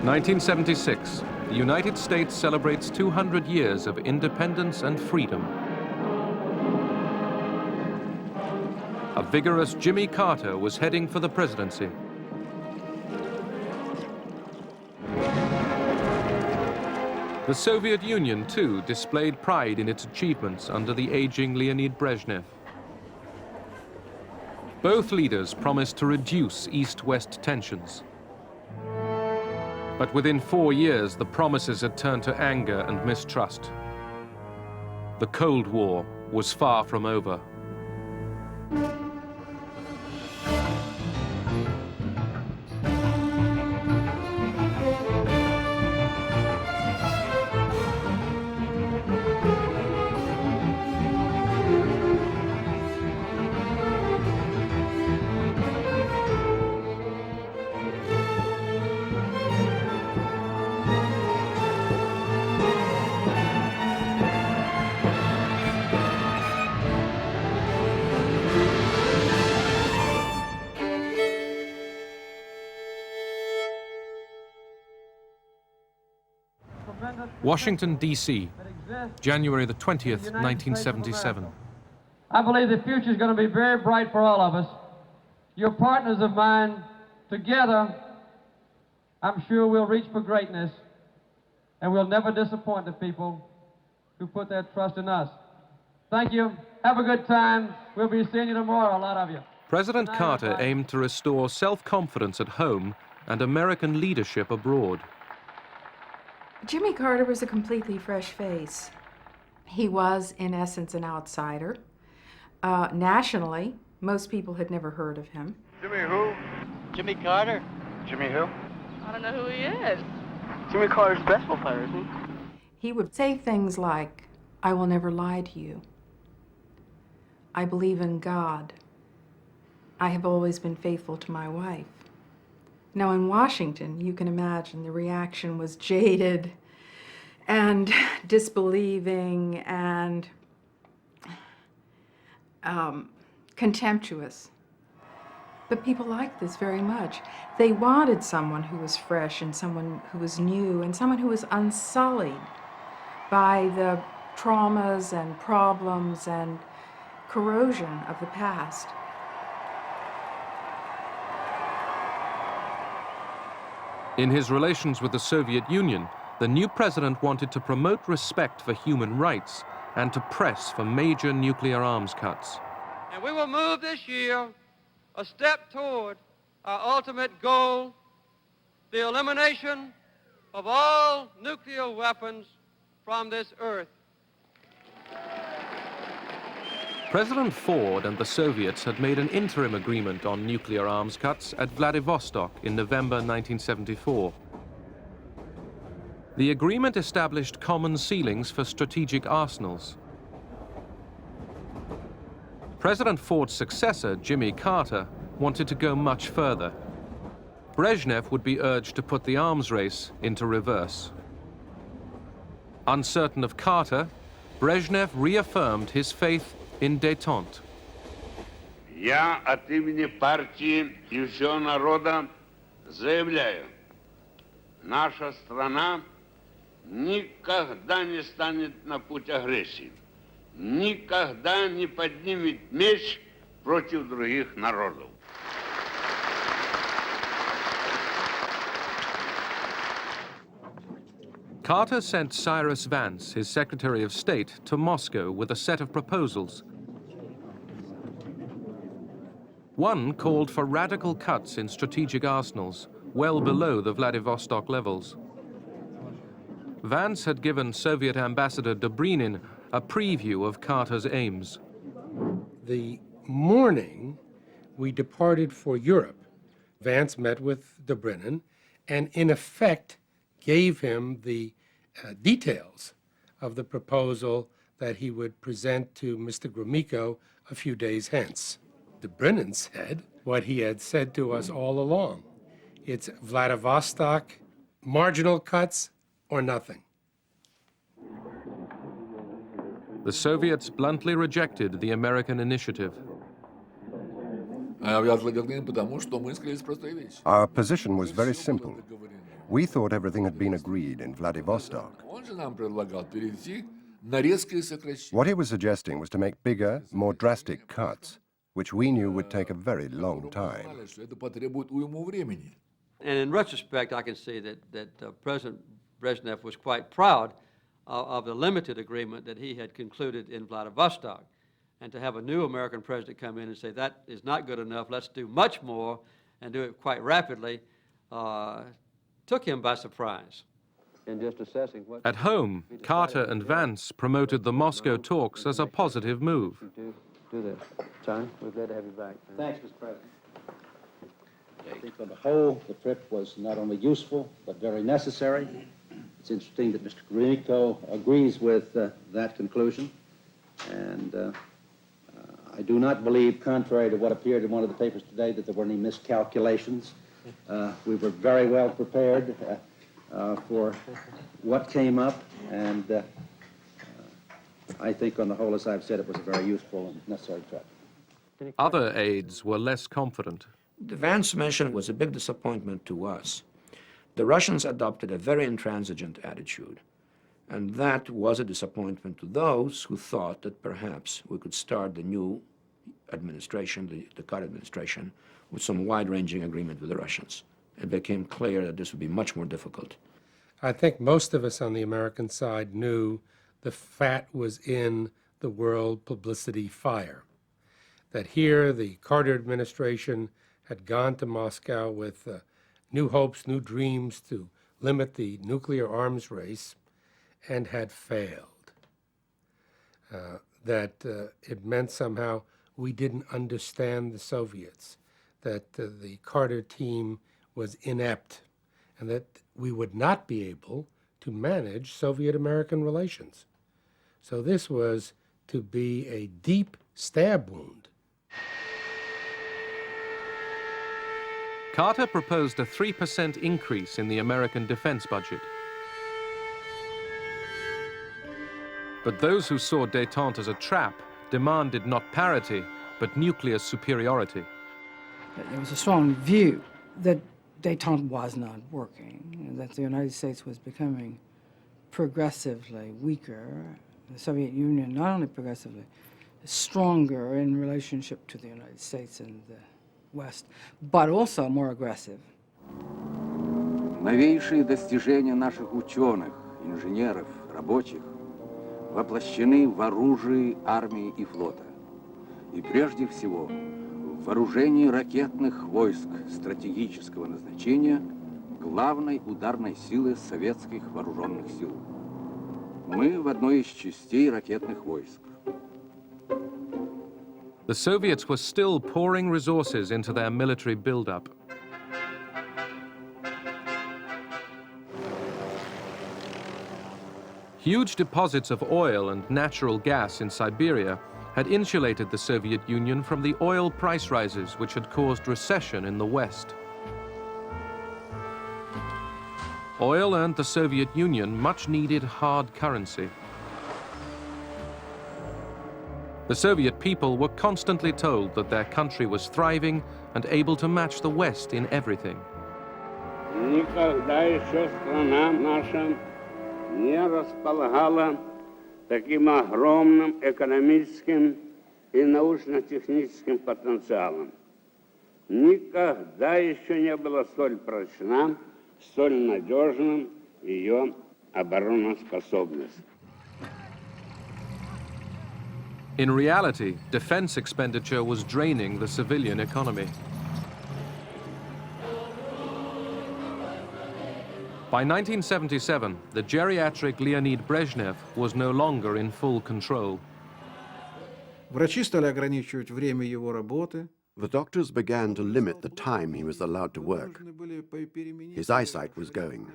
1976, the United States celebrates 200 years of independence and freedom. A vigorous Jimmy Carter was heading for the presidency. The Soviet Union, too, displayed pride in its achievements under the aging Leonid Brezhnev. Both leaders promised to reduce East-West tensions. But within 4 years, the promises had turned to anger and mistrust. The Cold War was far from over. Washington, D.C., January the 20th, 1977. I believe the future is going to be very bright for all of us. You're partners of mine. Together, I'm sure we'll reach for greatness, and we'll never disappoint the people who put their trust in us. Thank you. Have a good time. We'll be seeing you tomorrow, a lot of you. President Carter aimed to restore self-confidence at home and American leadership abroad. Jimmy Carter was a completely fresh face. He was, in essence, an outsider. Nationally, most people had never heard of him. Jimmy who? Jimmy Carter. Jimmy who? I don't know who he is. Jimmy Carter's a basketball player, isn't he? He would say things like, "I will never lie to you. I believe in God. I have always been faithful to my wife." Now, in Washington, you can imagine the reaction was jaded and disbelieving and contemptuous. But people liked this very much. They wanted someone who was fresh and someone who was new and someone who was unsullied by the traumas and problems and corrosion of the past. In his relations with the Soviet Union, the new president wanted to promote respect for human rights and to press for major nuclear arms cuts. And we will move this year a step toward our ultimate goal, the elimination of all nuclear weapons from this earth. President Ford and the Soviets had made an interim agreement on nuclear arms cuts at Vladivostok in November 1974. The agreement established common ceilings for strategic arsenals. President Ford's successor, Jimmy Carter, wanted to go much further. Brezhnev would be urged to put the arms race into reverse. Uncertain of Carter, Brezhnev reaffirmed his faith in détente. Я от имени партии и всего народа заявляю, наша страна никогда не станет на путь агрессии, никогда не поднимет меч против других народов. Carter sent Cyrus Vance, his Secretary of State, to Moscow with a set of proposals. One called for radical cuts in strategic arsenals, well below the Vladivostok levels. Vance had given Soviet Ambassador Dobrynin a preview of Carter's aims. The morning we departed for Europe, Vance met with Dobrynin and, in effect, gave him the details of the proposal that he would present to Mr. Gromyko a few days hence. Dobrynin said what he had said to us all along. It's Vladivostok, marginal cuts, or nothing. The Soviets bluntly rejected the American initiative. Our position was very simple. We thought everything had been agreed in Vladivostok. Он же нам предлагал перейти на резкие сокращения. What he was suggesting was to make bigger, more drastic cuts, which we knew would take a very long time. Знали, что это потребует уйму времени. And in retrospect, I can see that President Brezhnev was quite proud of the limited agreement that he had concluded in Vladivostok. And to have a new American president come in and say, that is not good enough, let's do much more, and do it quite rapidly, took him by surprise. In just assessing what... At home, Carter and Vance promoted the Moscow talks as a positive move. Do this. John, we're glad to have you back. Thanks, Mr. President. I think on the whole, the trip was not only useful, but very necessary. It's interesting that Mr. Gromyko agrees with that conclusion. And I do not believe, contrary to what appeared in one of the papers today, that there were any miscalculations. We were very well prepared for what came up, and I think on the whole, as I've said, it was a very useful and necessary trip. Other aides were less confident. The Vance mission was a big disappointment to us. The Russians adopted a very intransigent attitude, and that was a disappointment to those who thought that perhaps we could start the new administration, the Carter administration, with some wide-ranging agreement with the Russians. It became clear that this would be much more difficult. I think most of us on the American side knew the fat was in the world publicity fire. That here the Carter administration had gone to Moscow with new hopes, new dreams to limit the nuclear arms race, and had failed. That it meant somehow we didn't understand the Soviets, that the Carter team was inept, and that we would not be able to manage Soviet-American relations. So this was to be a deep stab wound. Carter proposed a 3% increase in the American defense budget. But those who saw détente as a trap demanded not parity, but nuclear superiority. There was a strong view that détente was not working, that the United States was becoming progressively weaker. The Soviet Union, not only progressively, stronger in relationship to the United States and the West, but also more aggressive. Новейшие достижения наших ученых, инженеров, рабочих воплощены в оружии армии и флота. И прежде всего в вооружении ракетных войск стратегического назначения главной ударной силы советских вооруженных сил. Мы в одной из частей ракетных войск. The Soviets were still pouring resources into their military buildup. Huge deposits of oil and natural gas in Siberia had insulated the Soviet Union from the oil price rises which had caused recession in the West. Oil earned the Soviet Union much-needed hard currency. The Soviet people were constantly told that their country was thriving and able to match the West in everything. Никогда еще страна наша не располагала таким огромным экономическим и научно-техническим потенциалом. Никогда еще не была столь прочна, столь надежным ее обороноспособность. In reality, defense expenditure was draining the civilian economy. By 1977, the geriatric Leonid Brezhnev was no longer in full control. Врачи стали ограничивать время его работы. The doctors began to limit the time he was allowed to work. His eyesight was going.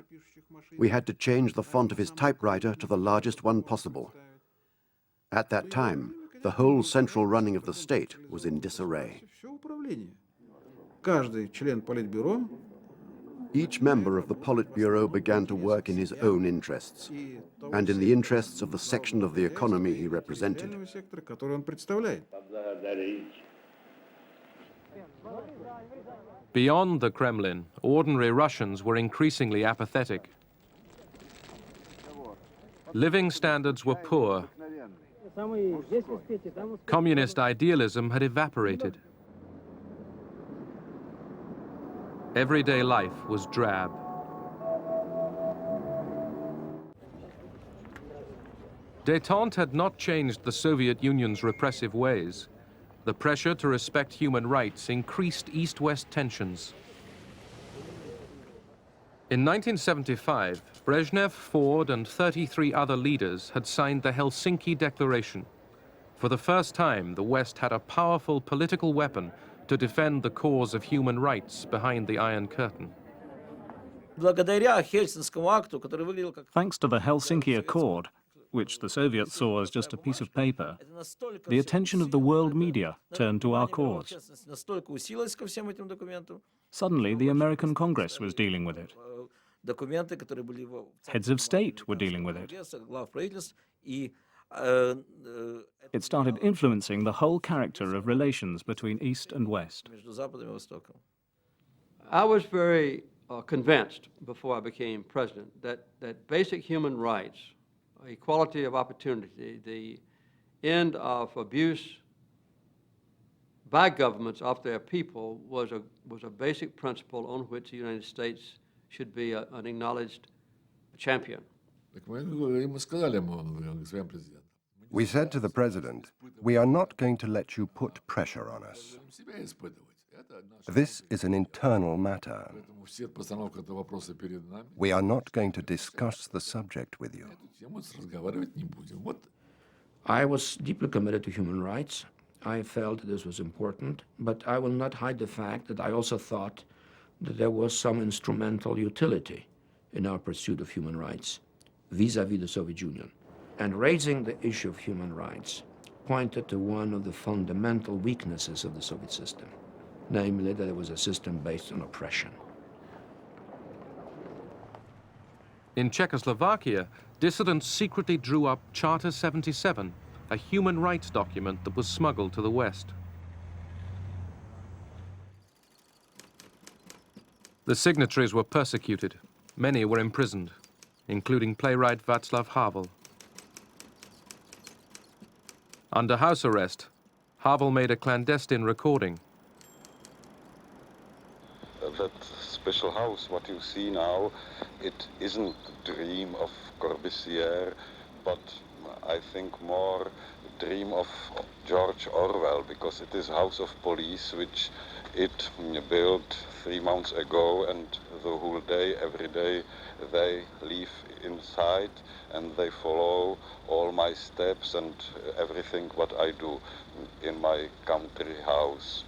We had to change the font of his typewriter to the largest one possible. At that time, the whole central running of the state was in disarray. Каждый член Политбюро Each member of the Politburo began to work in his own interests and in the interests of the section of the economy he represented. который он представляет. Beyond the Kremlin, ordinary Russians were increasingly apathetic. Living standards were poor. Communist idealism had evaporated. Everyday life was drab. Détente had not changed the Soviet Union's repressive ways. The pressure to respect human rights increased East-West tensions. In 1975, Brezhnev, Ford, and 33 other leaders had signed the Helsinki Declaration. For the first time, the West had a powerful political weapon to defend the cause of human rights behind the Iron Curtain. Thanks to the Helsinki Accord, which the Soviets saw as just a piece of paper, the attention of the world media turned to our cause. Suddenly, the American Congress was dealing with it. Heads of state were dealing with it. It started influencing the whole character of relations between East and West. I was very convinced before I became president that basic human rights, equality of opportunity, the end of abuse by governments of their people was a basic principle on which the United States should be an acknowledged champion. We said to the president, we are not going to let you put pressure on us. This is an internal matter. We are not going to discuss the subject with you. I was deeply committed to human rights. I felt this was important, but I will not hide the fact that I also thought that there was some instrumental utility in our pursuit of human rights vis-à-vis the Soviet Union. And raising the issue of human rights pointed to one of the fundamental weaknesses of the Soviet system, namely that it was a system based on oppression. In Czechoslovakia, dissidents secretly drew up Charter 77, a human rights document that was smuggled to the West. The signatories were persecuted. Many were imprisoned, including playwright Václav Havel. Under house arrest, Havel made a clandestine recording. That special house, what you see now, it isn't the dream of Corbusier, but I think more dream of George Orwell, because it is House of Police, which it built 3 months ago, and the whole day, every day, they live inside and they follow all my steps and everything what I do in my country house.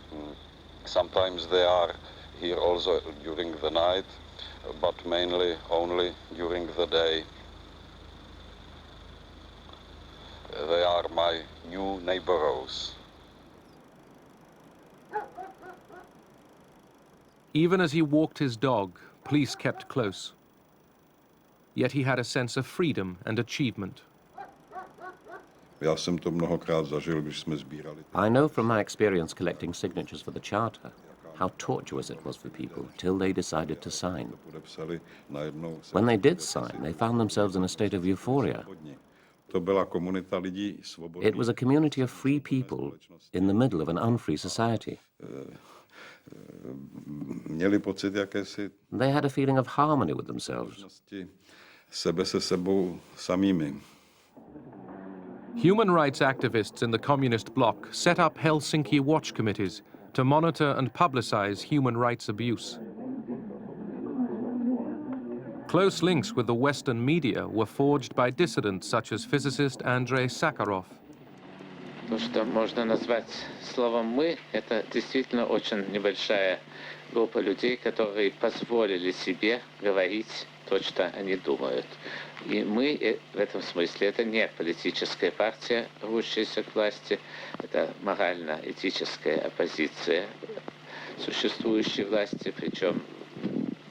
Sometimes they are here also during the night, but mainly only during the day. They are my new neighbors. Even as he walked his dog, police kept close. Yet he had a sense of freedom and achievement. I know from my experience collecting signatures for the Charter how tortuous it was for people till they decided to sign. When they did sign, they found themselves in a state of euphoria. It was a community of free people in the middle of an unfree society. They had a feeling of harmony with themselves. Human rights activists in the communist bloc set up Helsinki watch committees to monitor and publicize human rights abuse. Close links with the Western media were forged by dissidents such as physicist Andrei Sakharov. То, что можно назвать словом «мы», это действительно очень небольшая группа людей, которые позволили себе говорить то, что они думают. И мы в этом смысле, это не политическая партия, рвущаяся к власти, это морально-этическая оппозиция существующей власти, причем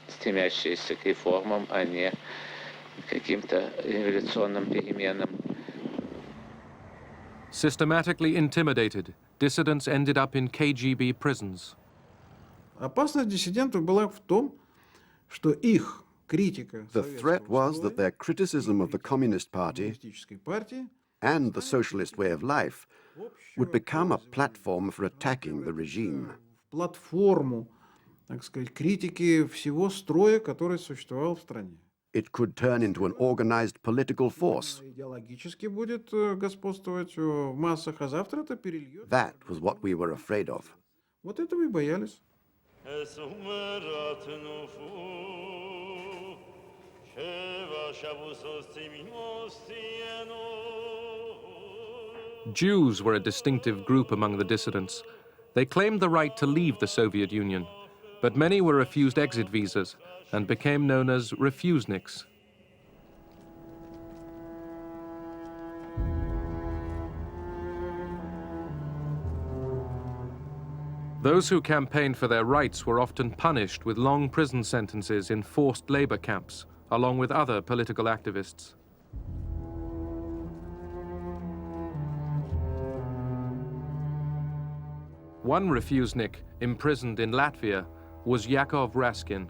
стремящаяся к реформам, а не к каким-то революционным переменам. Systematically intimidated, dissidents ended up in KGB prisons. Опасность диссидентов была в том, что их критика The threat was that their criticism of the Communist Party партии and the socialist way of life would become a platform for attacking the regime. платформу, так сказать, критики всего строя, который существовал в стране. It could turn into an organized political force. Идеологически будет господствовать в массах, а завтра это перельет. That was what we were afraid of. Вот этого и боялись. Jews were a distinctive group among the dissidents. They claimed the right to leave the Soviet Union, but many were refused exit visas and became known as refuseniks. Those who campaigned for their rights were often punished with long prison sentences in forced labor camps, along with other political activists. One refusenik imprisoned in Latvia was Yakov Raskin.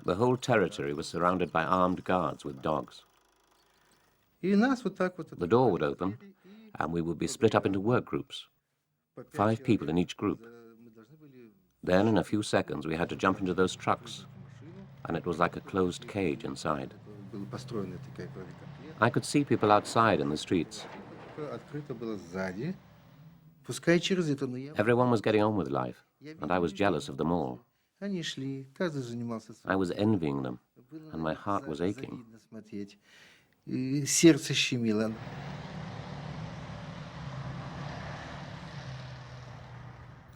The whole territory was surrounded by armed guards with dogs. The door would open, and we would be split up into work groups, 5 people in each group. Then, in a few seconds, we had to jump into those trucks, and it was like a closed cage inside. I could see people outside in the streets. Everyone was getting on with life, and I was jealous of them all. I was envying them, and my heart was aching.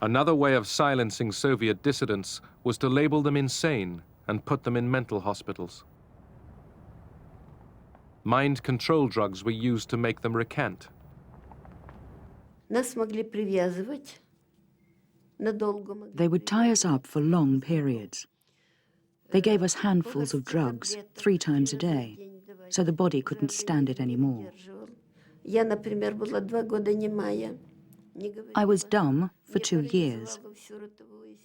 Another way of silencing Soviet dissidents was to label them insane and put them in mental hospitals. Mind control drugs were used to make them recant. They would tie us up for long periods. They gave us handfuls of drugs 3 times a day, so the body couldn't stand it anymore. I was dumb for 2 years.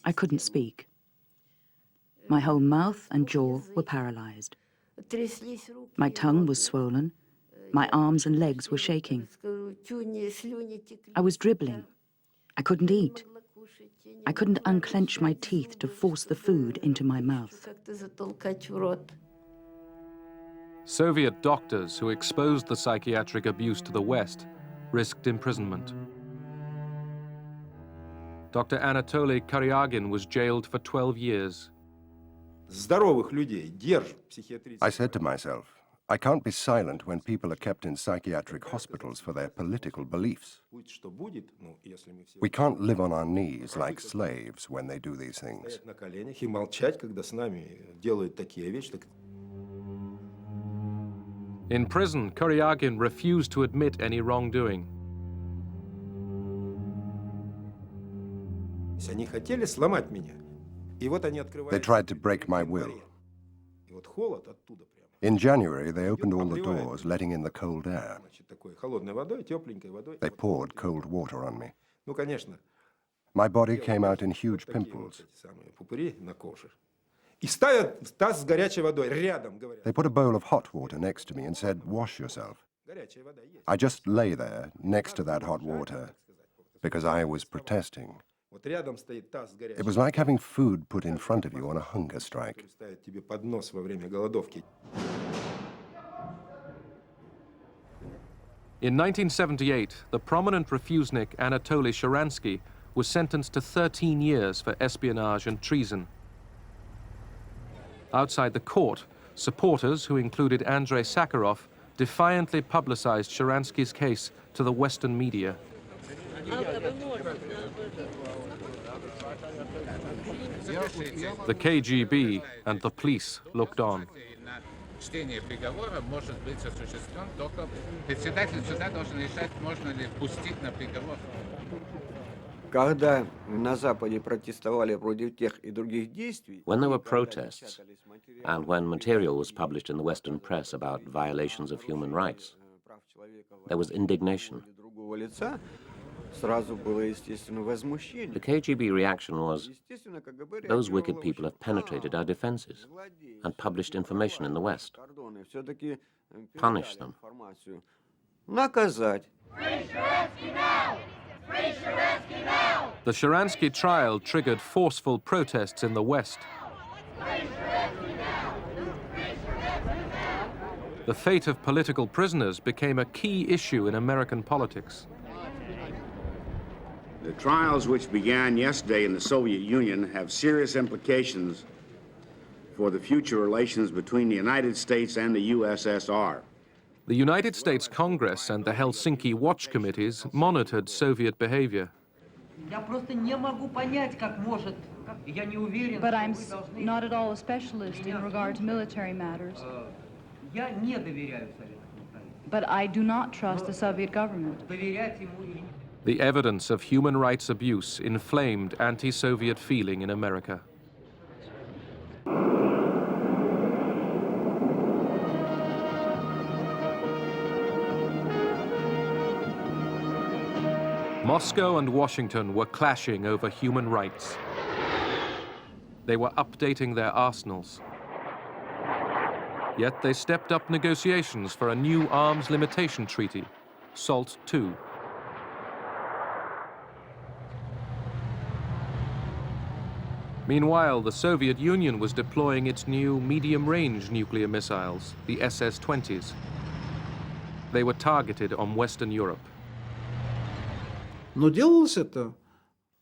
I couldn't speak. My whole mouth and jaw were paralyzed. My tongue was swollen. My arms and legs were shaking. I was dribbling. I couldn't eat. I couldn't unclench my teeth to force the food into my mouth. Soviet doctors who exposed the psychiatric abuse to the West risked imprisonment. Dr. Anatoly Karyagin was jailed for 12 years. I said to myself, I can't be silent when people are kept in psychiatric hospitals for their political beliefs. We can't live on our knees like slaves when they do these things. In prison, Karyagin refused to admit any wrongdoing. They tried to break my will. In January, they opened all the doors, letting in the cold air. They poured cold water on me. My body came out in huge pimples. They put a bowl of hot water next to me and said, "Wash yourself." I just lay there next to that hot water because I was protesting. It was like having food put in front of you on a hunger strike. In 1978, the prominent refusenik Anatoly Sharansky was sentenced to 13 years for espionage and treason. Outside the court, supporters, who included Andrei Sakharov, defiantly publicized Sharansky's case to the Western media. The KGB and the police looked on. Чтение приговора может быть осуществлен только председатель суда должен решать, можно ли пустить на приговор. Когда на Западе протестовали против тех и других действий, When there were protests, and when material was published in the Western press about violations of human rights, there was indignation. Сразу было, естественно, возмущение. The KGB reaction was, those wicked people have penetrated our defenses and published information in the West. Все-таки Punish them. наказать. The Sharansky trial triggered forceful protests in the West. The fate of political prisoners became a key issue in American politics. The trials which began yesterday in the Soviet Union have serious implications for the future relations between the United States and the USSR. The United States Congress and the Helsinki Watch Committees monitored Soviet behavior. But I'm not at all a specialist in regard to military matters. But I do not trust the Soviet government. The evidence of human rights abuse inflamed anti-Soviet feeling in America. Moscow and Washington were clashing over human rights. They were updating their arsenals. Yet they stepped up negotiations for a new arms limitation treaty, SALT II. Meanwhile, the Soviet Union was deploying its new medium-range nuclear missiles, the SS-20s. They were targeted on Western Europe. Но делалось это.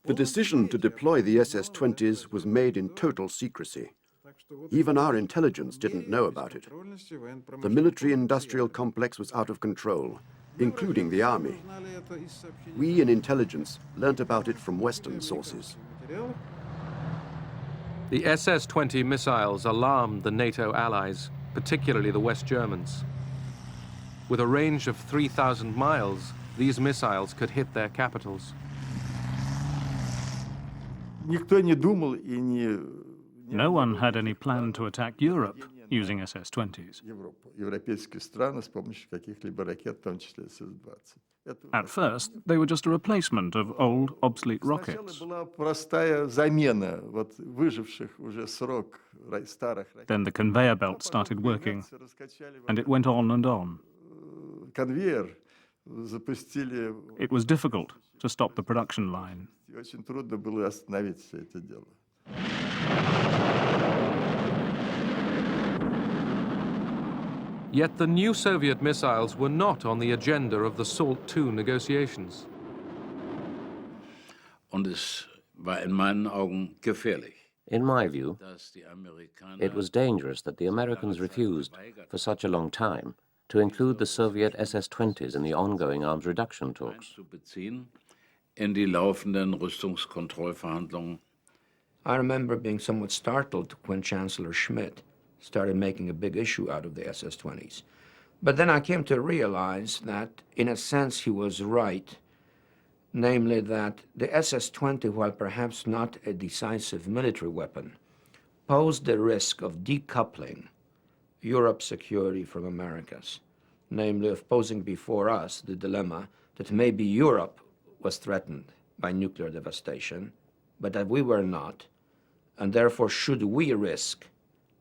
The decision to deploy the SS-20s was made in total secrecy. Even our intelligence didn't know about it. The military-industrial complex was out of control, including the army. We in intelligence learnt about it from Western sources. The SS-20 missiles alarmed the NATO allies, particularly the West Germans. With a range of 3,000 miles, these missiles could hit their capitals. No one had any plan to attack Europe using SS-20s. At first, they were just a replacement of old, obsolete rockets. Then the conveyor belt started working, and it went on and on. It was difficult to stop the production line. Yet the new Soviet missiles were not on the agenda of the SALT II negotiations. Und es war in meinen Augen gefährlich. In my view, it was dangerous that the Americans refused, for such a long time, to include the Soviet SS-20s in the ongoing arms reduction talks. In die laufenden Rüstungskontrollverhandlungen. I remember being somewhat startled when Chancellor Schmidt started making a big issue out of the SS-20s. But then I came to realize that, in a sense, he was right, namely that the SS-20, while perhaps not a decisive military weapon, posed the risk of decoupling Europe's security from America's, namely of posing before us the dilemma that maybe Europe was threatened by nuclear devastation, but that we were not, and therefore should we risk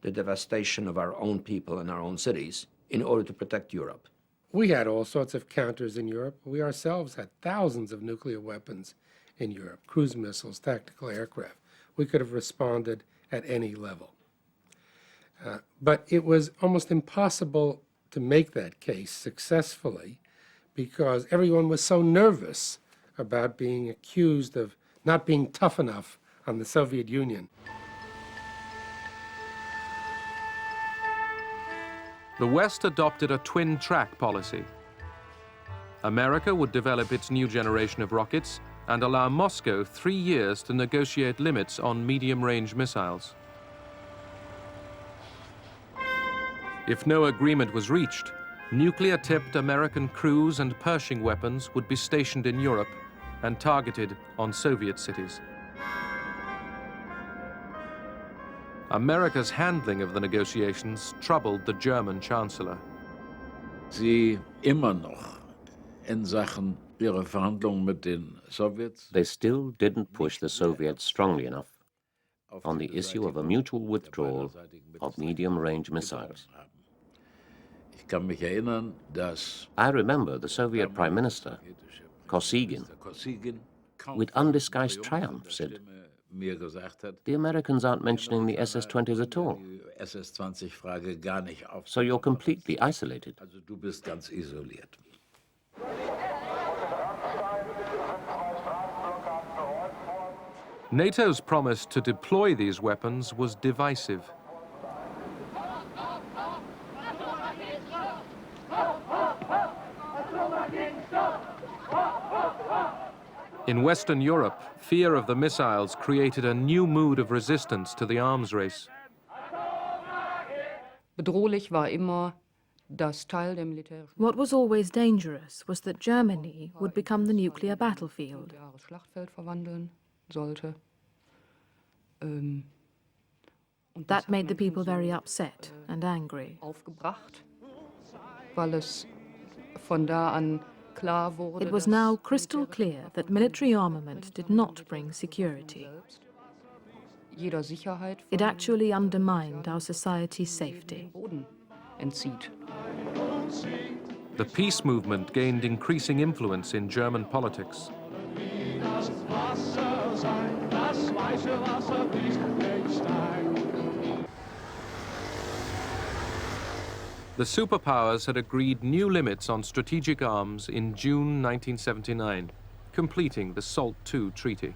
the devastation of our own people and our own cities in order to protect Europe. We had all sorts of counters in Europe. We ourselves had thousands of nuclear weapons in Europe, cruise missiles, tactical aircraft. We could have responded at any level. But it was almost impossible to make that case successfully because everyone was so nervous about being accused of not being tough enough on the Soviet Union. The West adopted a twin-track policy. America would develop its new generation of rockets and allow Moscow 3 years to negotiate limits on medium-range missiles. If no agreement was reached, nuclear-tipped American cruise and Pershing weapons would be stationed in Europe and targeted on Soviet cities. America's handling of the negotiations troubled the German chancellor. Sie immer noch in Sachen ihre Verhandlungen mit den Sowjets They still didn't push the Soviets strongly enough on the issue of a mutual withdrawal of medium-range missiles. Ich kann mich erinnern, dass I remember the Soviet Prime Minister, Kosygin, Kosygin with undisguised triumph said, mir gesagt hat, "The Americans aren't mentioning the SS-20s at all, die SS-20-Frage gar nicht auf. so you're completely isolated." Also du bist ganz isoliert. NATO's promise to deploy these weapons was divisive. In Western Europe, fear of the missiles created a new mood of resistance to the arms race. Bedrohlich war immer das Teil der militärischen What was always dangerous was that Germany would become the nuclear battlefield. Schlachtfeld verwandeln sollte. That made the people very upset and angry. Aufgebracht, weil es von da an klar wurde, It was now crystal clear that military armament did not bring security. jeder Sicherheit It actually undermined our society's safety. Boden entzieht. The peace movement gained increasing influence in German politics. The superpowers had agreed new limits on strategic arms in June 1979, completing the SALT II treaty.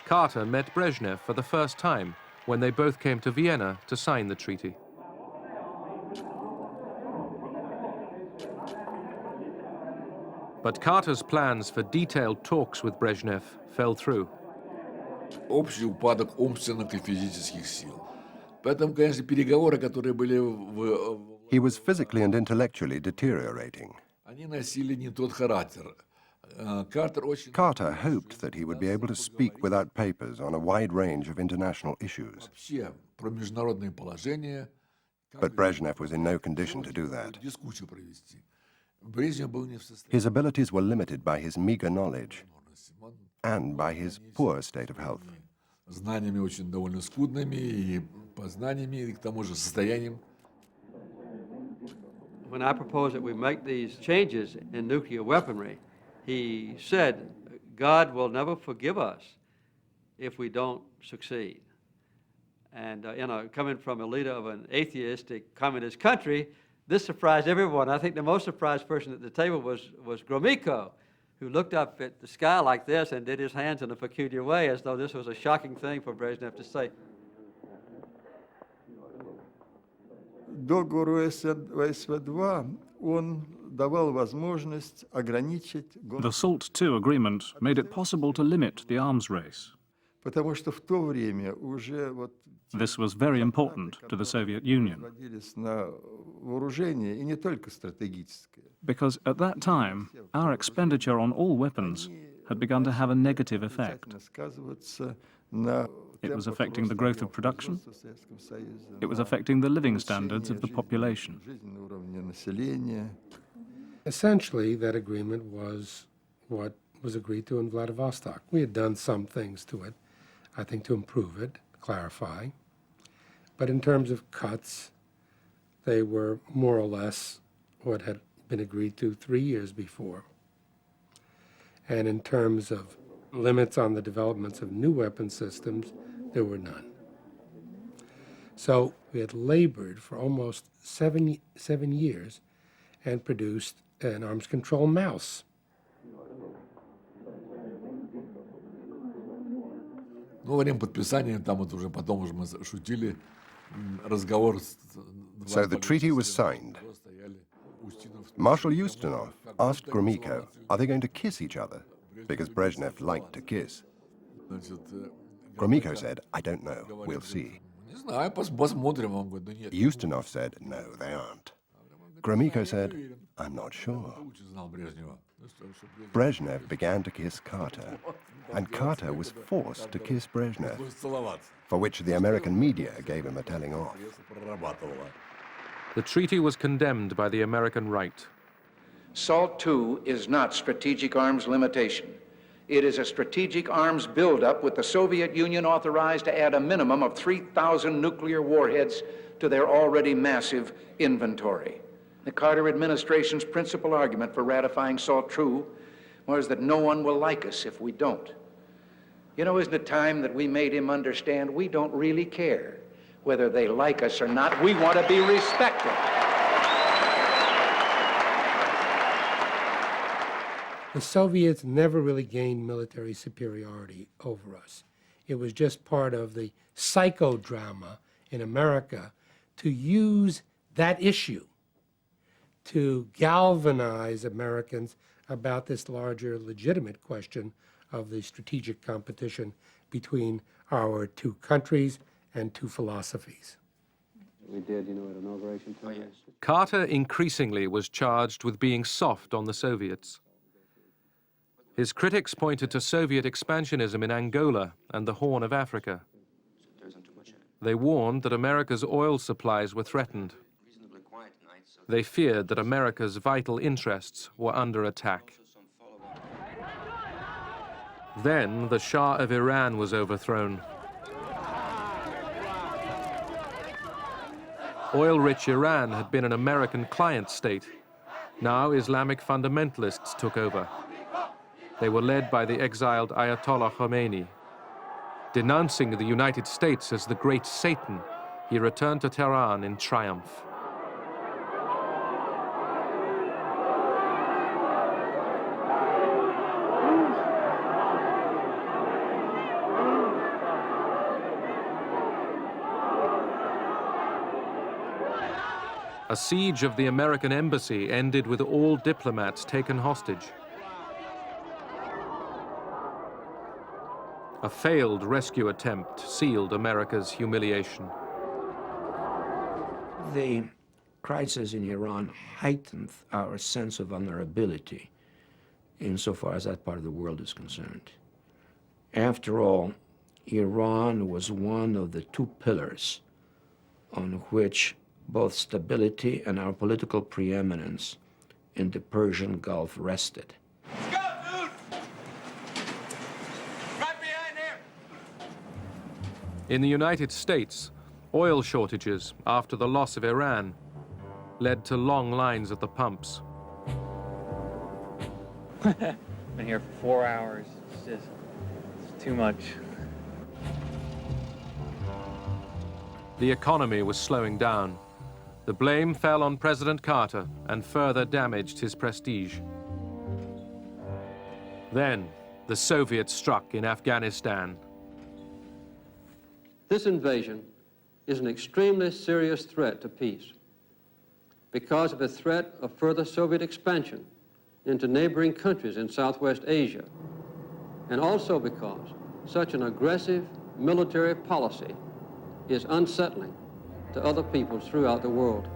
Carter met Brezhnev for the first time when they both came to Vienna to sign the treaty. But Carter's plans for detailed talks with Brezhnev fell through. Общий упадок умственных и физических сил. Поэтому, конечно, переговоры, которые были He was physically and intellectually deteriorating. они носили не тот характер. Картер очень Carter hoped that he would be able to speak without papers on a wide range of international issues. вообще про международные положения, But Brezhnev was in no condition to do that. дискуссию провести. Брежнев был не в состоянии. His abilities were limited by his meager knowledge and by his poor state of health. Знаниями очень довольно скудными, и познаниями, и к тому же состоянием. When I proposed that we make these changes in nuclear weaponry, he said, God will never forgive us if we don't succeed. And, coming from a leader of an atheistic communist country, this surprised everyone. I think the most surprised person at the table was Gromyko, who looked up at the sky like this and did his hands in a peculiar way, as though this was a shocking thing for Brezhnev to say. Договору СВ-2 он давал возможность ограничить... The SALT II agreement made it possible to limit the arms race. Потому что в то время уже вот... This was very important to the Soviet Union. ...вводились на вооружение, и не только стратегическое. Because at that time, our expenditure on all weapons had begun to have a negative effect. It was affecting the growth of production. It was affecting the living standards of the population. Essentially, that agreement was what was agreed to in Vladivostok. We had done some things to it, I think, to improve it, clarify. But in terms of cuts, they were more or less what had been agreed to 3 years before. And in terms of limits on the developments of new weapon systems, there were none. So we had labored for almost seven years and produced an arms control mouse. Ну, во время подписания, там вот уже потом уже мы шутили, разговор... So the treaty was signed. Marshal Ustinov asked Gromyko, are they going to kiss each other? Because Brezhnev liked to kiss. Gromyko said, I don't know, we'll see. Ustinov said, no, they aren't. Gromyko said, I'm not sure. Brezhnev began to kiss Carter, and Carter was forced to kiss Brezhnev, for which the American media gave him a telling off. The treaty was condemned by the American right. SALT II is not strategic arms limitation. It is a strategic arms buildup with the Soviet Union authorized to add a minimum of 3,000 nuclear warheads to their already massive inventory. The Carter administration's principal argument for ratifying SALT II was that no one will like us if we don't. You know, isn't it time that we made him understand we don't really care whether they like us or not? We want to be respected. The Soviets never really gained military superiority over us. It was just part of the psychodrama in America to use that issue to galvanize Americans about this larger legitimate question of the strategic competition between our two countries and two philosophies. We did, you know, at inauguration. Oh, yes. Carter increasingly was charged with being soft on the Soviets. His critics pointed to Soviet expansionism in Angola and the Horn of Africa. They warned that America's oil supplies were threatened. They feared that America's vital interests were under attack. Then the Shah of Iran was overthrown. Oil-rich Iran had been an American client state. Now Islamic fundamentalists took over. They were led by the exiled Ayatollah Khomeini. Denouncing the United States as the great Satan, he returned to Tehran in triumph. A siege of the American embassy ended with all diplomats taken hostage. A failed rescue attempt sealed America's humiliation. The crisis in Iran heightened our sense of vulnerability insofar as that part of the world is concerned. After all, Iran was one of the two pillars on which both stability and our political preeminence in the Persian Gulf rested. Let's go, dude! Right behind here! In the United States, oil shortages after the loss of Iran led to long lines at the pumps. Been here for 4 hours. It's too much. The economy was slowing down. The blame fell on President Carter and further damaged his prestige. Then, the Soviets struck in Afghanistan. This invasion is an extremely serious threat to peace because of the threat of further Soviet expansion into neighboring countries in Southwest Asia, and also because such an aggressive military policy is unsettling to other peoples throughout the world.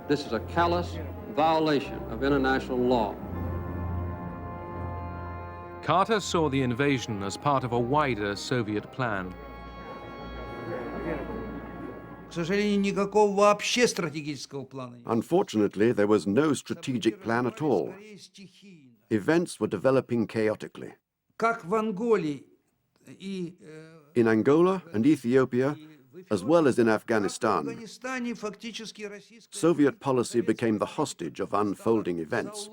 This is a callous violation of international law. Carter saw the invasion as part of a wider Soviet plan. Unfortunately, there was no strategic plan at all. Events were developing chaotically. In Angola and Ethiopia, as well as in Afghanistan, Soviet policy became the hostage of unfolding events.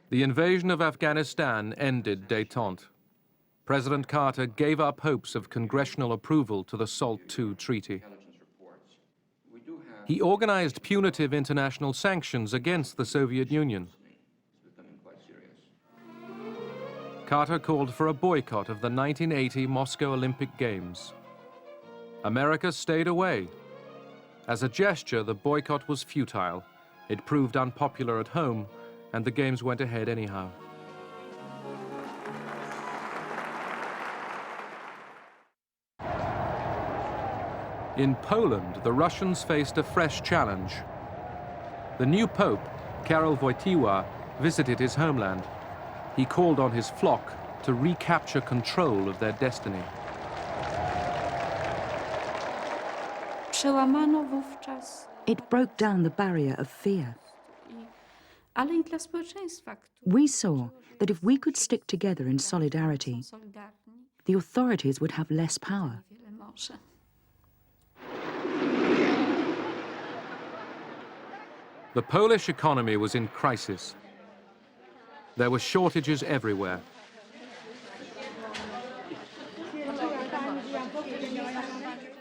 The invasion of Afghanistan ended détente. President Carter gave up hopes of congressional approval to the SALT II treaty. He organized punitive international sanctions against the Soviet Union. Carter called for a boycott of the 1980 Moscow Olympic Games. America stayed away. As a gesture, the boycott was futile. It proved unpopular at home, and the Games went ahead anyhow. In Poland, the Russians faced a fresh challenge. The new Pope, Karol Wojtyła, visited his homeland. He called on his flock to recapture control of their destiny. Przełamano wówczas, It broke down the barrier of fear. ale i dla społeczeństwa, We saw that if we could stick together in solidarity, solidarni the authorities would have less power. wiele może. The Polish economy was in crisis. There were shortages everywhere.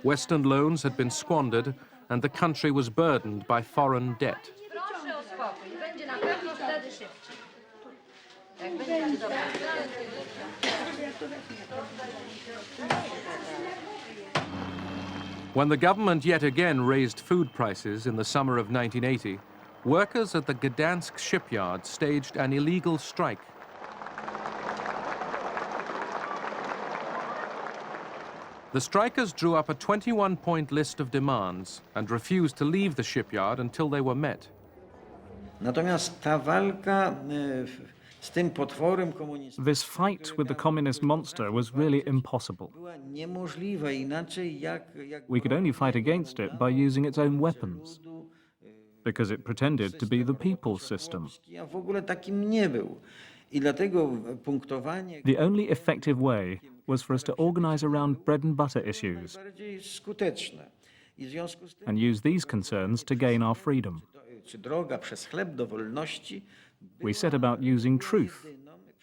Western loans had been squandered, and the country was burdened by foreign debt. When the government yet again raised food prices in the summer of 1980, workers at the Gdansk shipyard staged an illegal strike. The strikers drew up a 21-point list of demands and refused to leave the shipyard until they were met. Natomiast ta walka z tym potworem komunistycznym This fight with the communist monster was really impossible. była niemożliwa inaczej jak We could only fight against it by using its own weapons, because it pretended to be the people's system. a w ogóle takim nie był. I dlatego punktowanie The only effective way was for us to organize around bread and butter issues bardziej skuteczne. I w związku z tym and use these concerns to gain our freedom. czy droga przez chleb do wolności, We set about using truth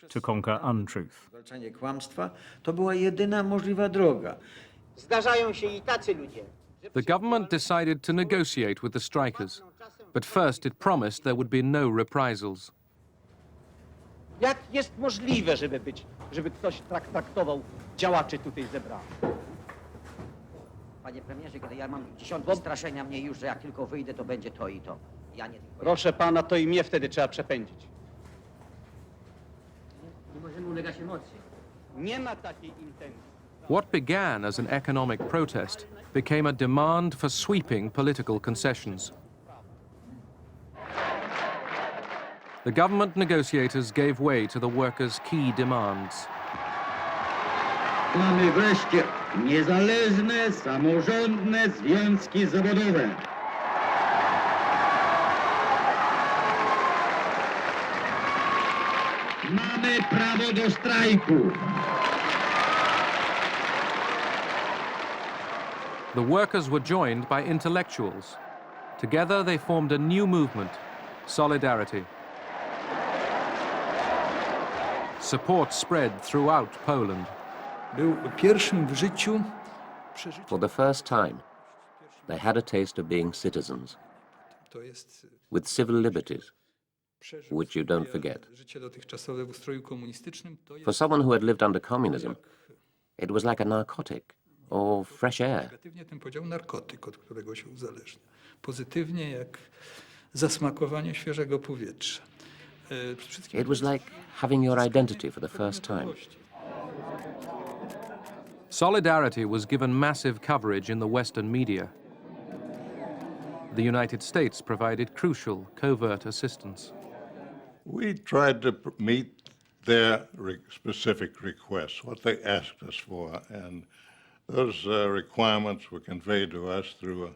to conquer untruth. zwalczanie kłamstwa, to była jedyna możliwa droga. Zdarzają się i tacy ludzie. The government decided to negotiate with the strikers, but first it promised there would be no reprisals. Jak jest możliwe, żeby ktoś traktował działaczy tutaj zebranych? Panie premierze, kiedy ja mam dziesiątki straszenia mnie już, że jak tylko wyjdę, to będzie to i to. Ja nie tylko. Proszę pana, to i mnie wtedy trzeba przepędzić. Nie możemy ulegać emocji. Nie ma takiej intencji. What began as an economic protest became a demand for sweeping political concessions. The government negotiators gave way to the workers' key demands. Mamy wreszcie niezależne, samorządne związki zawodowe. Mamy prawo do strajku. The workers were joined by intellectuals. Together they formed a new movement, Solidarity. Support spread throughout Poland. Był pierwszym w życiu For the first time, they had a taste of being citizens, to jest with civil liberties, which you don't forget. życie dotychczasowe w ustroju komunistycznym. To For someone who had lived under communism, it was like a narcotic or fresh air. negatywnie ten podział narkotyk, od którego się uzależnia. Pozytywnie jak zasmakowanie świeżego powietrza. It was like having your identity for the first time. Solidarity was given massive coverage in the Western media. The United States provided crucial covert assistance. We tried to meet their specific requests, what they asked us for, and those requirements were conveyed to us through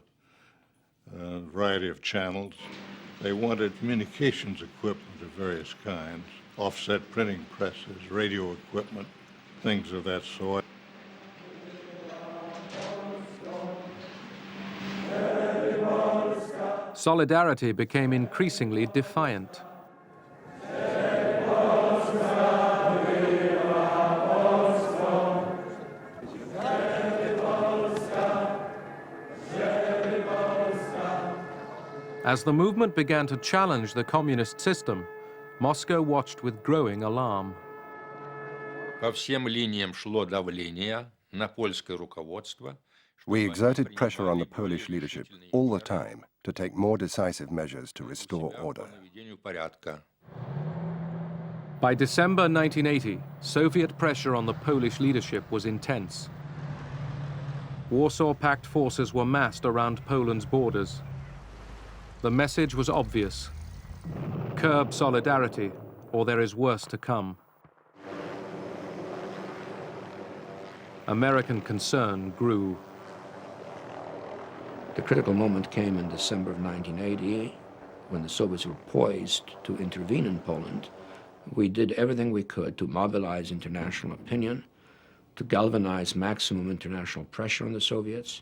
a variety of channels. They wanted communications equipment of various kinds, offset printing presses, radio equipment, things of that sort. Solidarity became increasingly defiant. As the movement began to challenge the communist system, Moscow watched with growing alarm. По всем линиям шло давление на польское руководство. We exerted pressure on the Polish leadership all the time to take more decisive measures to restore order. By December 1980, Soviet pressure on the Polish leadership was intense. Warsaw Pact forces were massed around Poland's borders. The message was obvious: curb solidarity, or there is worse to come. American concern grew. The critical moment came in December of 1980, when the Soviets were poised to intervene in Poland. We did everything we could to mobilize international opinion, to galvanize maximum international pressure on the Soviets,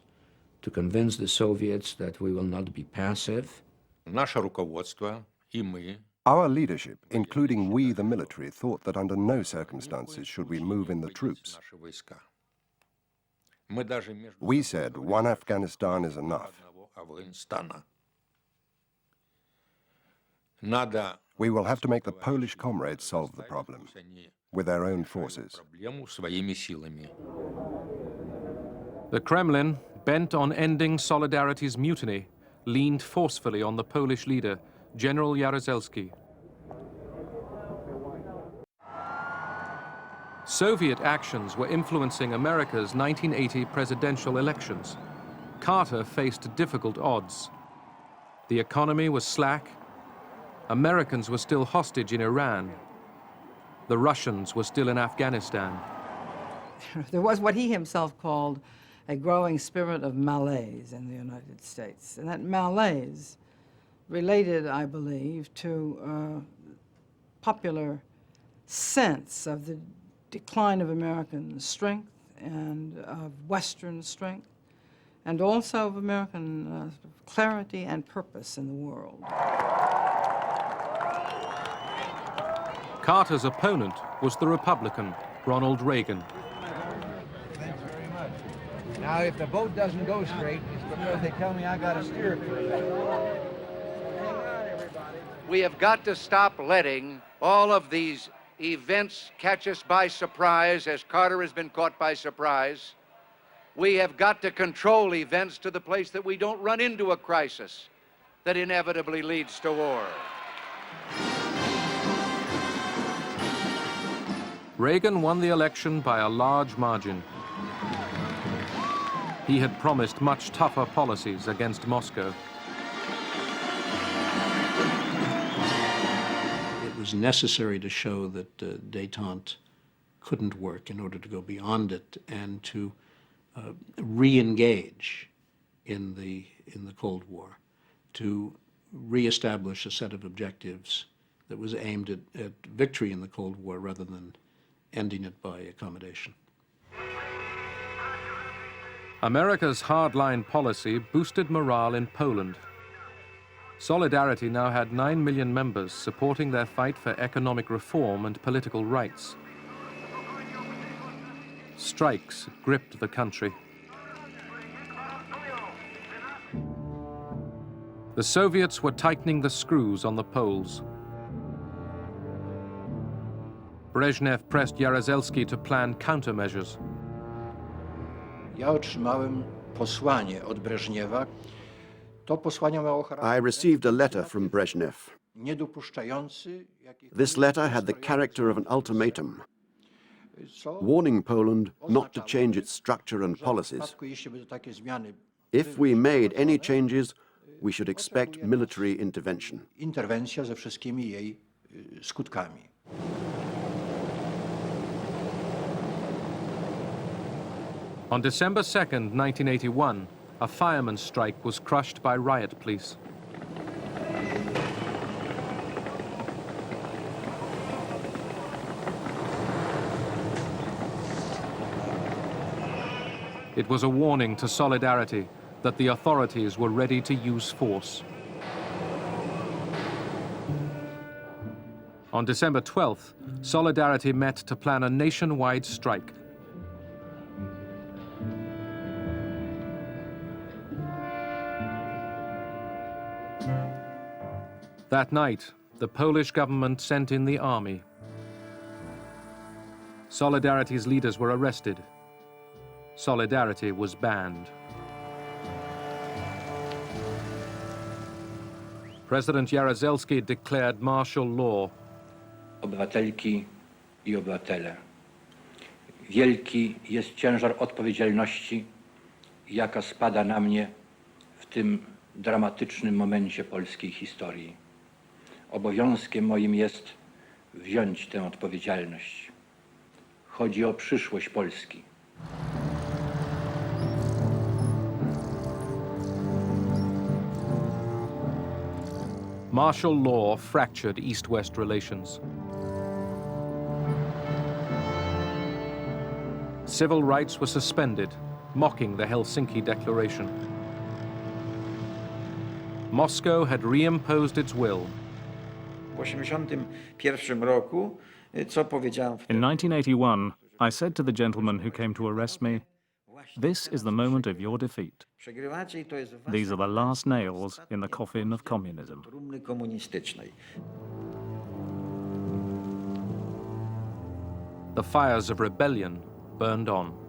to convince the Soviets that we will not be passive. Наше руководство и мы Our leadership, including we, the military, thought that under no circumstances should we move in the troops. наши войска. Мы даже между We said one Afghanistan is enough. одного Афганистана. Надо We will have to make the Polish comrades solve the problem with their own forces. проблему своими силами. The Kremlin, bent on ending Solidarity's mutiny, leaned forcefully on the Polish leader, General Jaruzelski. Soviet actions were influencing America's 1980 presidential elections. Carter faced difficult odds. The economy was slack. Americans were still hostage in Iran. The Russians were still in Afghanistan. There was what he himself called a growing spirit of malaise in the United States. And that malaise related, I believe, to popular sense of the decline of American strength and of Western strength, and also of American clarity and purpose in the world. Carter's opponent was the Republican, Ronald Reagan. Thanks very much. Now, if the boat doesn't go straight, it's because they tell me I got to steer it for a bit. We have got to stop letting all of these events catch us by surprise, as Carter has been caught by surprise. We have got to control events to the place that we don't run into a crisis that inevitably leads to war. Reagan won the election by a large margin. He had promised much tougher policies against Moscow. It was necessary to show that détente couldn't work in order to go beyond it and to re-engage in the Cold War, to re-establish a set of objectives that was aimed at victory in the Cold War rather than ending it by accommodation. America's hardline policy boosted morale in Poland. Solidarity now had 9 million members supporting their fight for economic reform and political rights. Strikes gripped the country. The Soviets were tightening the screws on the Poles. Brezhnev pressed Jaruzelski to plan countermeasures. Ja otrzymałem posłanie od Breżniewa. To posłanie miało charakter I received a letter from Brezhnev. niedopuszczający This letter had the character of an ultimatum, warning Poland not to change its structure and policies. jeśli by takie zmiany If we made any changes, we should expect military intervention. interwencja ze wszystkimi jej skutkami. On December 2nd, 1981, a fireman's strike was crushed by riot police. It was a warning to Solidarity that the authorities were ready to use force. On December 12th, Solidarity met to plan a nationwide strike. That night, the Polish government sent in the army. Solidarity's leaders were arrested. Solidarity was banned. President Jaruzelski declared martial law. Obywatelki i obywatele, wielki jest ciężar odpowiedzialności, jaka spada na mnie w tym dramatycznym momencie polskiej historii. Obowiązkiem moim jest wziąć tę odpowiedzialność. Chodzi o przyszłość Polski. Martial law fractured East-West relations. Civil rights were suspended, mocking the Helsinki Declaration. Moscow had reimposed its will. W 1981 roku, co powiedziałem In 1981, I said to the gentleman who came to arrest me, "This is the moment of your defeat. Przegrywacie i to jest These are the last nails in the coffin of communism." trumny komunistycznej. The fires of rebellion burned on.